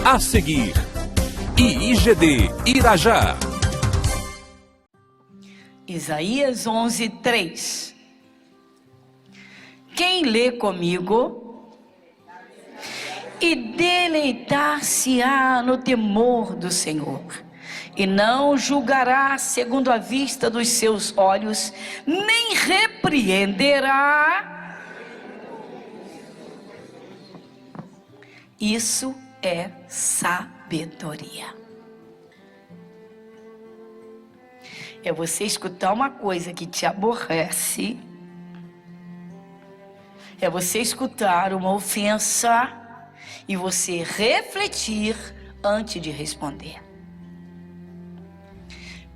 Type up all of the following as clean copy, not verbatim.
A seguir, IIGD Irajá. Isaías 11:3. Quem lê comigo e deleitar-se-á no temor do Senhor, e não julgará segundo a vista dos seus olhos, nem repreenderá. Isso é sabedoria. É você escutar uma coisa que te aborrece. É você escutar uma ofensa e você refletir antes de responder.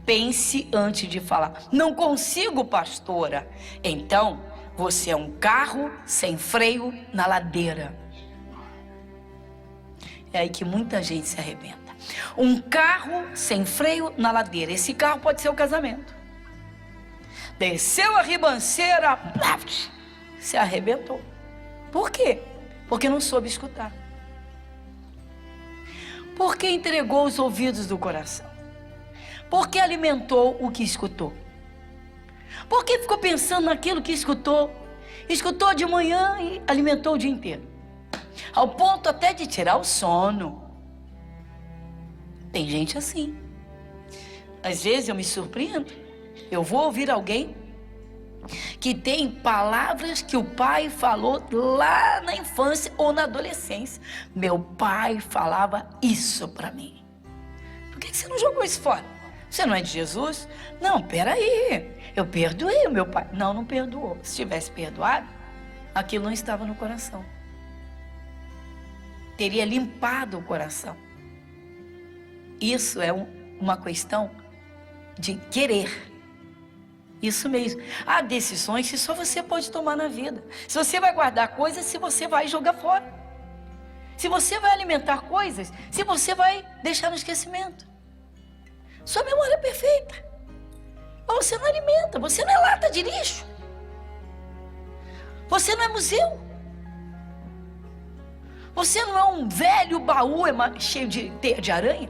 Pense antes de falar. Não consigo, pastora. Então, você é um carro sem freio na ladeira. É aí que muita gente se arrebenta. Um carro sem freio na ladeira. Esse carro pode ser o casamento. Desceu a ribanceira, se arrebentou. Por quê? Porque não soube escutar. Porque entregou os ouvidos do coração. Porque alimentou o que escutou. Porque ficou pensando naquilo que escutou. Escutou de manhã e alimentou o dia inteiro. Ao ponto até de tirar o sono. Tem gente assim. Às vezes eu me surpreendo. Eu vou ouvir alguém que tem palavras que o pai falou lá na infância ou na adolescência. Meu pai falava isso para mim. Por que você não jogou isso fora? Você não é de Jesus? Não, peraí. Eu perdoei o meu pai. Não, não perdoou. Se tivesse perdoado, aquilo não estava no coração. Teria limpado o coração. Isso é uma questão de querer. Isso mesmo. Há decisões que só você pode tomar na vida. Se você vai guardar coisas, se você vai jogar fora. Se você vai alimentar coisas, se você vai deixar no esquecimento. Sua memória é perfeita. Mas você não alimenta, você não é lata de lixo. Você não é museu. Você não é um velho baú cheio de teia de aranha.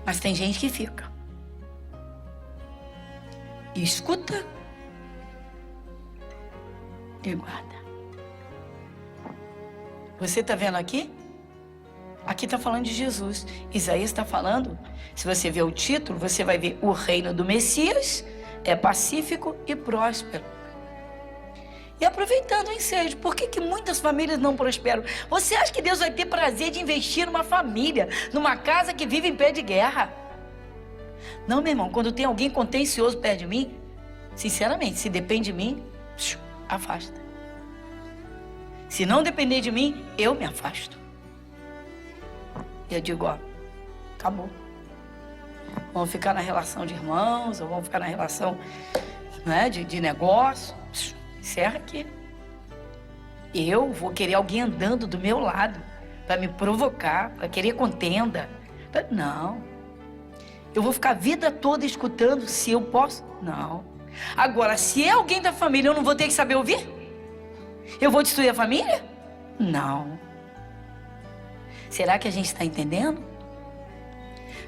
Mas tem gente que fica. E escuta e guarda. Você está vendo aqui? Aqui está falando de Jesus. Isaías está falando, se você ver o título, você vai ver o reino do Messias é pacífico e próspero. E aproveitando o ensejo, por que muitas famílias não prosperam? Você acha que Deus vai ter prazer de investir numa família, numa casa que vive em pé de guerra? Não, meu irmão, quando tem alguém contencioso perto de mim, sinceramente, se depende de mim, afasta. Se não depender de mim, eu me afasto. Eu digo, ó, acabou. Vamos ficar na relação de irmãos, ou vamos ficar na relação, né, de negócio. Encerra aqui. Eu vou querer alguém andando do meu lado para me provocar, para querer contenda. Não. Eu vou ficar a vida toda escutando se eu posso? Não. Agora, se é alguém da família, eu não vou ter que saber ouvir? Eu vou destruir a família? Não. Será que a gente está entendendo?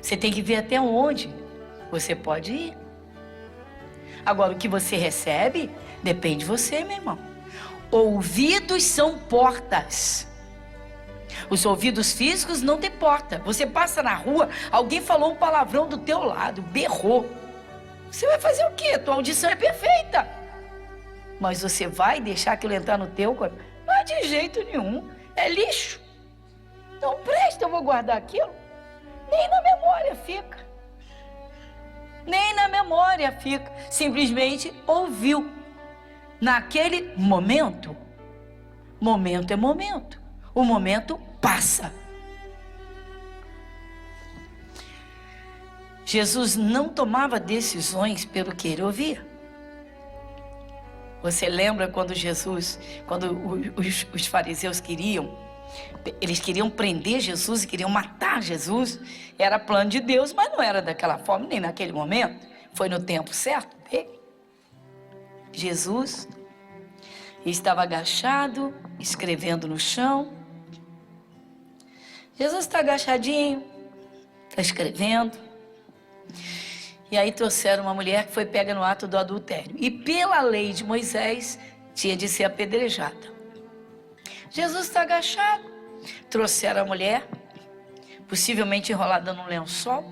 Você tem que ver até onde você pode ir. Agora, o que você recebe, depende de você, meu irmão. Ouvidos são portas. Os ouvidos físicos não tem porta. Você passa na rua, alguém falou um palavrão do teu lado, berrou. Você vai fazer o quê? Tua audição é perfeita. Mas você vai deixar aquilo entrar no teu corpo? Não, de jeito nenhum. É lixo. Não presta, eu vou guardar aquilo. Nem na memória fica. Nem na memória fica. Simplesmente ouviu. Naquele momento. Momento é momento. O momento passa. Jesus não tomava decisões pelo querer ouvir. Você lembra quando os fariseus eles queriam prender Jesus e queriam matar Jesus? Era plano de Deus, mas não era daquela forma, nem naquele momento. Foi no tempo certo dele. Jesus estava agachado, escrevendo no chão. Jesus está agachadinho, está escrevendo. E aí trouxeram uma mulher que foi pega no ato do adultério. E pela lei de Moisés, tinha de ser apedrejada. Jesus está agachado. Trouxeram a mulher, possivelmente enrolada num lençol.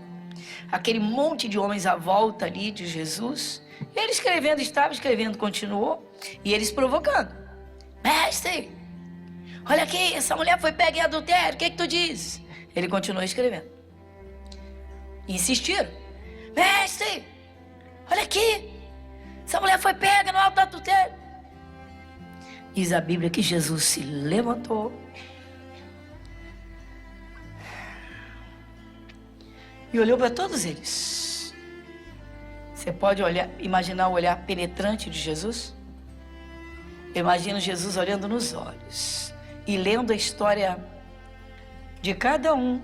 Aquele monte de homens à volta ali de Jesus. Ele escrevendo, estava escrevendo, continuou. E eles provocando. Mestre, olha aqui, essa mulher foi pega em adultério, o que tu dizes? Ele continuou escrevendo. Insistiram. Mestre, olha aqui, essa mulher foi pega no alto adultério. Diz a Bíblia que Jesus se levantou e olhou para todos eles. Você pode imaginar o olhar penetrante de Jesus? Eu imagino Jesus olhando nos olhos e lendo a história de cada um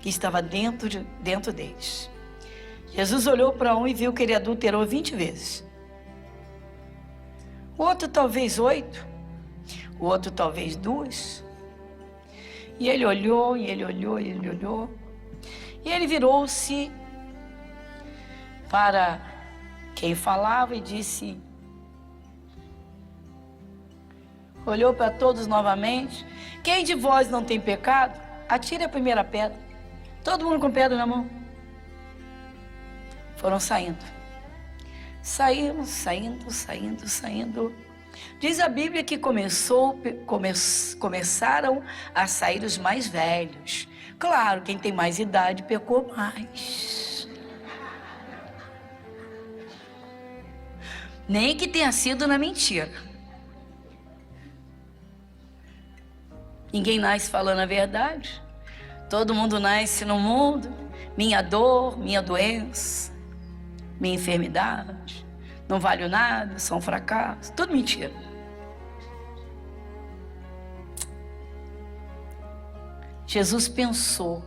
que estava dentro deles. Jesus olhou para um e viu que ele adulterou 20 vezes. O outro talvez 8, o outro talvez 2. E ele olhou, e ele olhou, e ele olhou. E ele virou-se para quem falava e disse... Olhou para todos novamente. Quem de vós não tem pecado, atire a primeira pedra. Todo mundo com pedra na mão. Foram saindo. Saindo. Diz a Bíblia que começaram a sair os mais velhos. Claro, quem tem mais idade pecou mais. Nem que tenha sido na mentira. Ninguém nasce falando a verdade. Todo mundo nasce no mundo. Minha dor, minha doença, minha enfermidade. Não valho nada, sou um fracasso. Tudo mentira. Jesus pensou.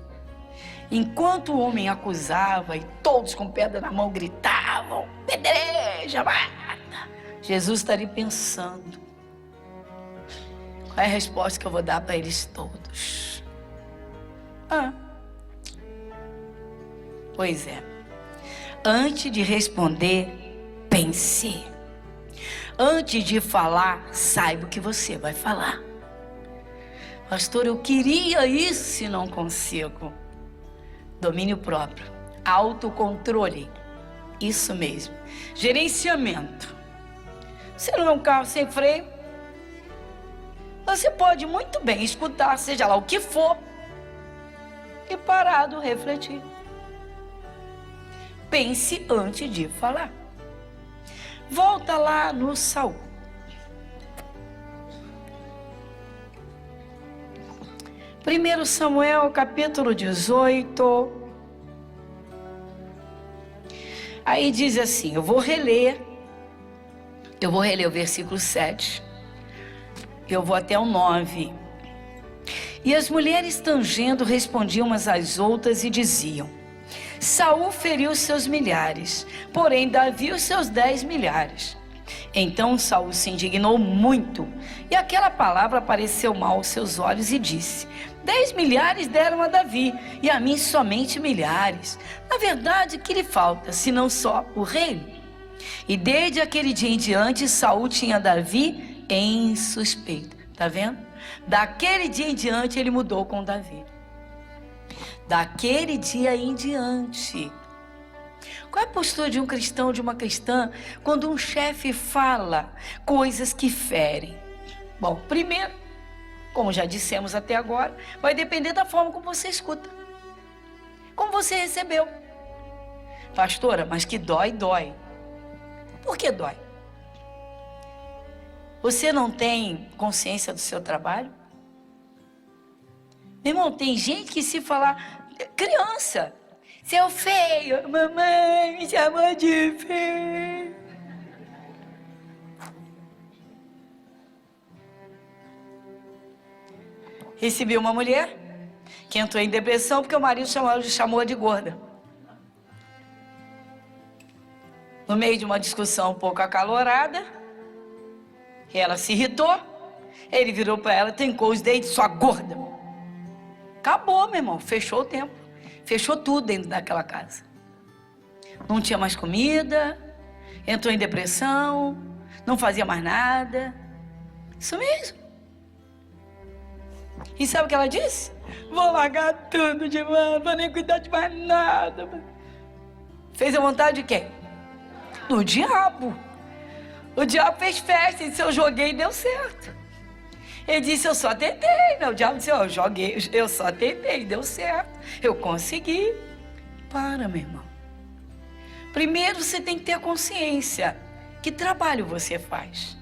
Enquanto o homem acusava e todos com pedra na mão gritavam: pedreja, mata. Jesus estaria pensando: qual é a resposta que eu vou dar para eles todos? Pois é. Antes de responder, pense. Antes de falar, saiba o que você vai falar. Pastor, eu queria isso e não consigo. Domínio próprio, autocontrole, isso mesmo. Gerenciamento. Você não é um carro sem freio? Você pode muito bem escutar, seja lá o que for, e parado refletir. Pense antes de falar. Volta lá no Saul. Primeiro Samuel, capítulo 18. Aí diz assim, eu vou reler o versículo 7. Eu vou até o 9. E as mulheres tangendo respondiam umas às outras e diziam: Saul feriu seus milhares, porém Davi os seus 10 milhares. Então Saul se indignou muito, e aquela palavra pareceu mal aos seus olhos e disse: 10 milhares deram a Davi, e a mim somente milhares. Na verdade, que lhe falta, senão só o reino? E desde aquele dia em diante, Saul tinha Davi em suspeita. Tá vendo? Daquele dia em diante ele mudou com Davi. Daquele dia em diante. Qual é a postura de um cristão ou de uma cristã quando um chefe fala coisas que ferem? Bom, primeiro, como já dissemos até agora, vai depender da forma como você escuta. Como você recebeu. Pastora, mas que dói. Por que dói? Você não tem consciência do seu trabalho? Meu irmão, tem gente que se falar... Criança, seu feio, mamãe me chamou de feio. Recebi uma mulher que entrou em depressão porque o marido chamou de gorda. No meio de uma discussão um pouco acalorada, ela se irritou, ele virou para ela, trincou os dentes, sua gorda. Acabou, meu irmão, fechou o templo. Fechou tudo dentro daquela casa. Não tinha mais comida, entrou em depressão, não fazia mais nada. Isso mesmo. E sabe o que ela disse? Vou largar tudo de mão, não vou nem cuidar de mais nada. Fez a vontade de quem? Do diabo. O diabo fez festa, e disse, eu joguei e deu certo. Ele disse, eu só tentei. Não, o diabo disse, eu joguei, eu só tentei, deu certo. Eu consegui. Para, meu irmão. Primeiro você tem que ter a consciência. Que trabalho você faz?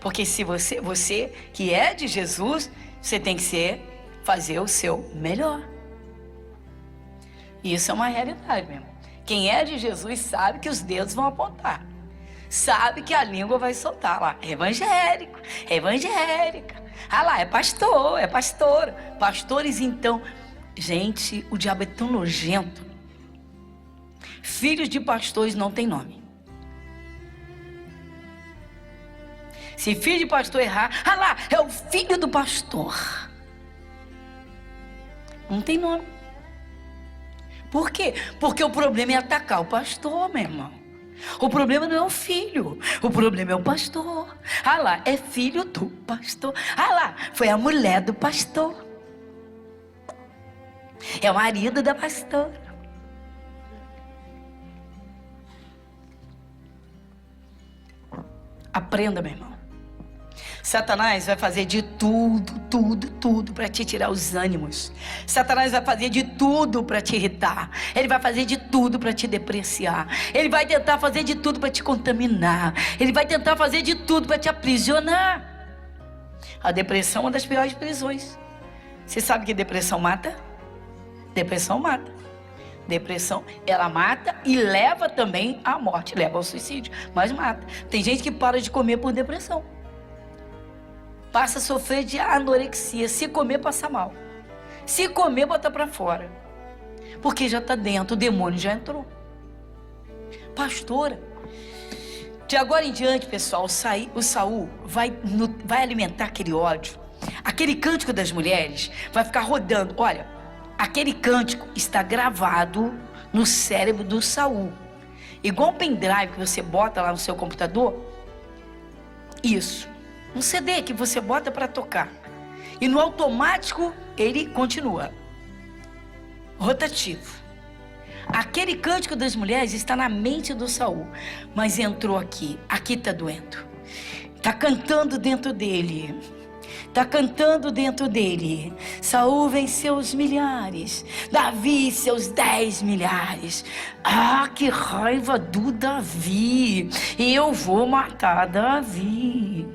Porque se você que é de Jesus, você tem que fazer o seu melhor. Isso é uma realidade, meu irmão. Quem é de Jesus sabe que os dedos vão apontar. Sabe que a língua vai soltar lá. É evangélico, é evangélica. Ah lá, é pastor, é pastora. Pastores, então. Gente, o diabo é tão nojento. Filhos de pastores não tem nome. Se filho de pastor errar, ah lá, é o filho do pastor. Não tem nome. Por quê? Porque o problema é atacar o pastor, meu irmão. O problema não é o filho, o problema é o pastor. Ah lá, é filho do pastor. Ah lá, foi a mulher do pastor. É o marido da pastora. Aprenda, meu irmão. Satanás vai fazer de tudo para te tirar os ânimos. Satanás vai fazer de tudo para te irritar. Ele vai fazer de tudo para te depreciar. Ele vai tentar fazer de tudo para te contaminar. Ele vai tentar fazer de tudo para te aprisionar. A depressão é uma das piores prisões. Você sabe que depressão mata? Depressão mata. Depressão, ela mata e leva também à morte, leva ao suicídio, mas mata. Tem gente que para de comer por depressão. Passa a sofrer de anorexia. Se comer, passa mal. Se comer, bota para fora. Porque já está dentro, o demônio já entrou. Pastora, de agora em diante, pessoal, o Saul vai alimentar aquele ódio. Aquele cântico das mulheres vai ficar rodando. Olha, aquele cântico está gravado no cérebro do Saul. Igual um pendrive que você bota lá no seu computador. Isso. Um CD que você bota para tocar. E no automático ele continua. Rotativo. Aquele cântico das mulheres está na mente do Saul. Mas entrou aqui. Aqui está doendo. Está cantando dentro dele. Está cantando dentro dele. Saul venceu os milhares. Davi seus 10 milhares. Ah, que raiva do Davi. Eu vou matar Davi.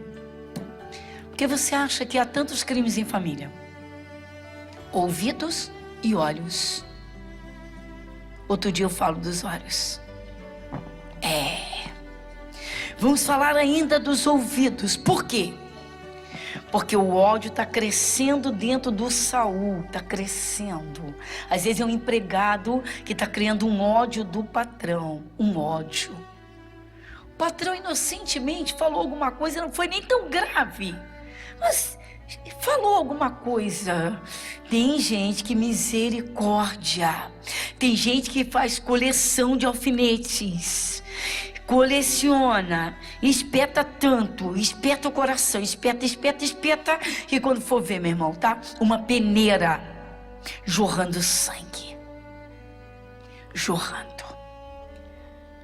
Por que você acha que há tantos crimes em família? Ouvidos e olhos. Outro dia eu falo dos olhos. Vamos falar ainda dos ouvidos. Por quê? Porque o ódio está crescendo dentro do Saul. Está crescendo. Às vezes é um empregado que está criando um ódio do patrão. Um ódio. O patrão inocentemente falou alguma coisa, não foi nem tão grave. Mas falou alguma coisa. Tem gente que misericórdia. Tem gente que faz coleção de alfinetes. Coleciona, espeta tanto, espeta o coração, espeta, que quando for ver, meu irmão, tá? Uma peneira jorrando sangue. Jorrando.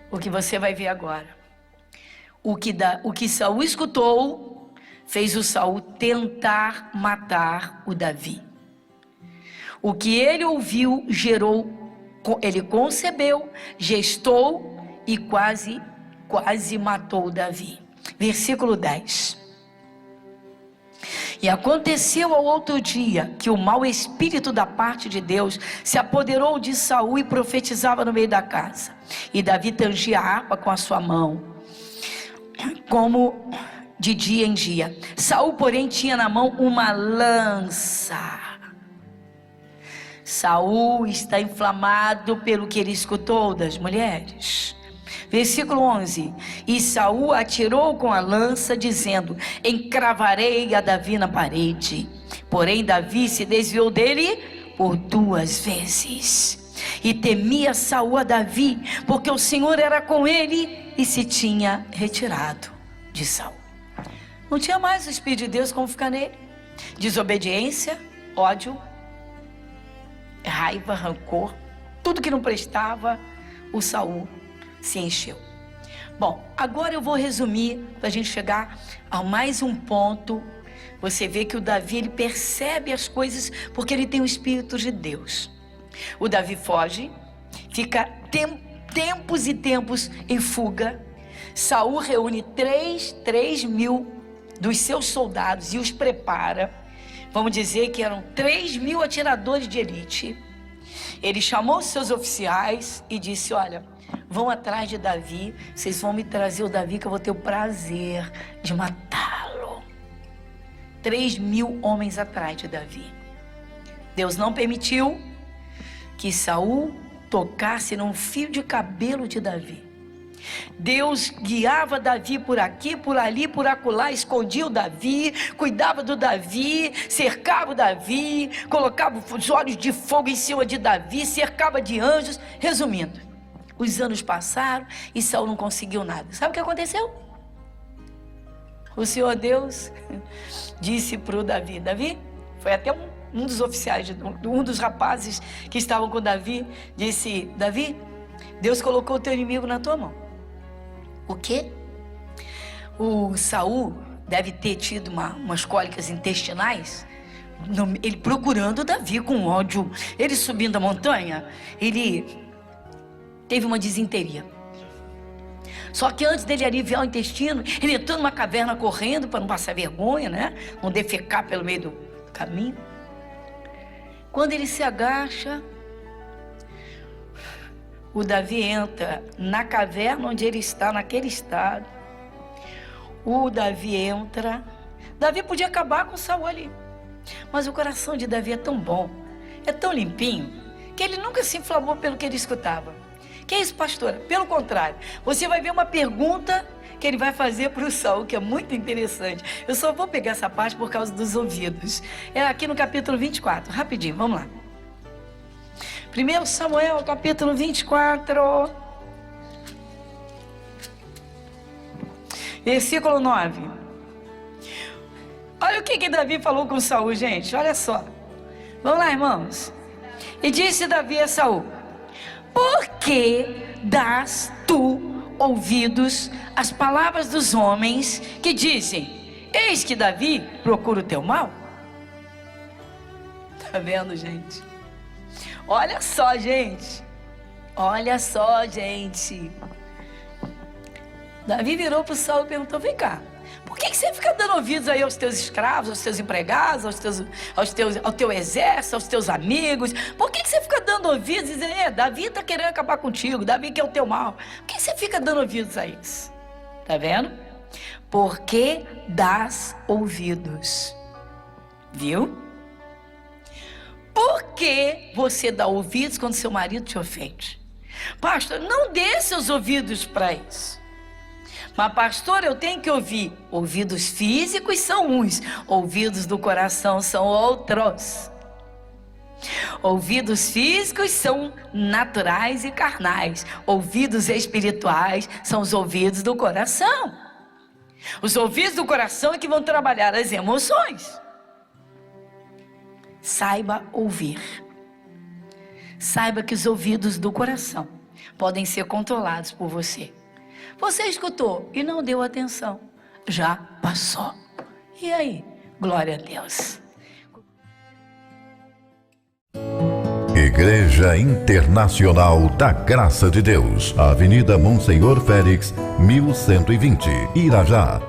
O que você vai ver agora. O que Saul escutou fez o Saul tentar matar o Davi. O que ele ouviu ele concebeu, gestou e quase matou o Davi. Versículo 10. E aconteceu ao outro dia que o mau espírito da parte de Deus se apoderou de Saul e profetizava no meio da casa. E Davi tangia a harpa com a sua mão, como de dia em dia. Saul, porém, tinha na mão uma lança. Saul está inflamado pelo que ele escutou das mulheres. Versículo 11. E Saul atirou com a lança, dizendo: encravarei a Davi na parede. Porém, Davi se desviou dele por 2 vezes. E temia Saul a Davi, porque o Senhor era com ele e se tinha retirado de Saul. Não tinha mais o Espírito de Deus como ficar nele. Desobediência, ódio, raiva, rancor, tudo que não prestava, o Saul se encheu. Bom, agora eu vou resumir para a gente chegar a mais um ponto. Você vê que o Davi, ele percebe as coisas porque ele tem o Espírito de Deus. O Davi foge, fica tempos e tempos em fuga. Saul reúne 3 mil dos seus soldados e os prepara. Vamos dizer que eram 3 mil atiradores de elite. Ele chamou os seus oficiais e disse: olha, vão atrás de Davi, vocês vão me trazer o Davi que eu vou ter o prazer de matá-lo. 3 mil homens atrás de Davi. Deus não permitiu que Saul tocasse num fio de cabelo de Davi. Deus guiava Davi por aqui, por ali, por acolá, escondia o Davi, cuidava do Davi, cercava o Davi, colocava os olhos de fogo em cima de Davi, cercava de anjos. Resumindo, os anos passaram e Saul não conseguiu nada. Sabe o que aconteceu? O Senhor Deus disse para o Davi, foi até um dos oficiais, um dos rapazes que estavam com Davi, disse: Davi, Deus colocou o teu inimigo na tua mão. O quê? O Saul deve ter tido umas cólicas intestinais, ele procurando Davi com ódio, ele subindo a montanha, ele teve uma disenteria. Só que antes dele aliviar o intestino, ele entrou numa caverna correndo para não passar vergonha, né? Não defecar pelo meio do caminho. Quando ele se agacha, o Davi entra na caverna onde ele está, naquele estado. O Davi entra. Davi podia acabar com Saul ali, mas o coração de Davi é tão bom, é tão limpinho, que ele nunca se inflamou pelo que ele escutava. Que é isso, pastora? Pelo contrário, você vai ver uma pergunta que ele vai fazer para o Saul, que é muito interessante. Eu só vou pegar essa parte por causa dos ouvidos. É aqui no capítulo 24, rapidinho, vamos lá. 1 Samuel, capítulo 24, versículo 9. Olha o que Davi falou com Saul, gente, olha só. Vamos lá, irmãos. E disse Davi a Saul: por que dás tu ouvidos às palavras dos homens que dizem: eis que Davi procura o teu mal? Tá vendo, gente? Olha só, gente. Olha só, gente. Davi virou para o Saul e perguntou: vem cá, por que você fica dando ouvidos aí aos teus escravos, aos teus empregados, ao teu exército, aos teus amigos? Por que você fica dando ouvidos e dizendo: Davi está querendo acabar contigo, Davi quer o teu mal? Por que você fica dando ouvidos a isso? Tá vendo? Porque dás ouvidos. Viu? Por que você dá ouvidos quando seu marido te ofende? Pastor, não dê seus ouvidos para isso. Mas, pastor, eu tenho que ouvir. Ouvidos físicos são uns, ouvidos do coração são outros. Ouvidos físicos são naturais e carnais. Ouvidos espirituais são os ouvidos do coração. Os ouvidos do coração é que vão trabalhar as emoções. Saiba ouvir. Saiba que os ouvidos do coração podem ser controlados por você. Você escutou e não deu atenção, já passou. E aí? Glória a Deus. Igreja Internacional da Graça de Deus, Avenida Monsenhor Félix, 1120, Irajá.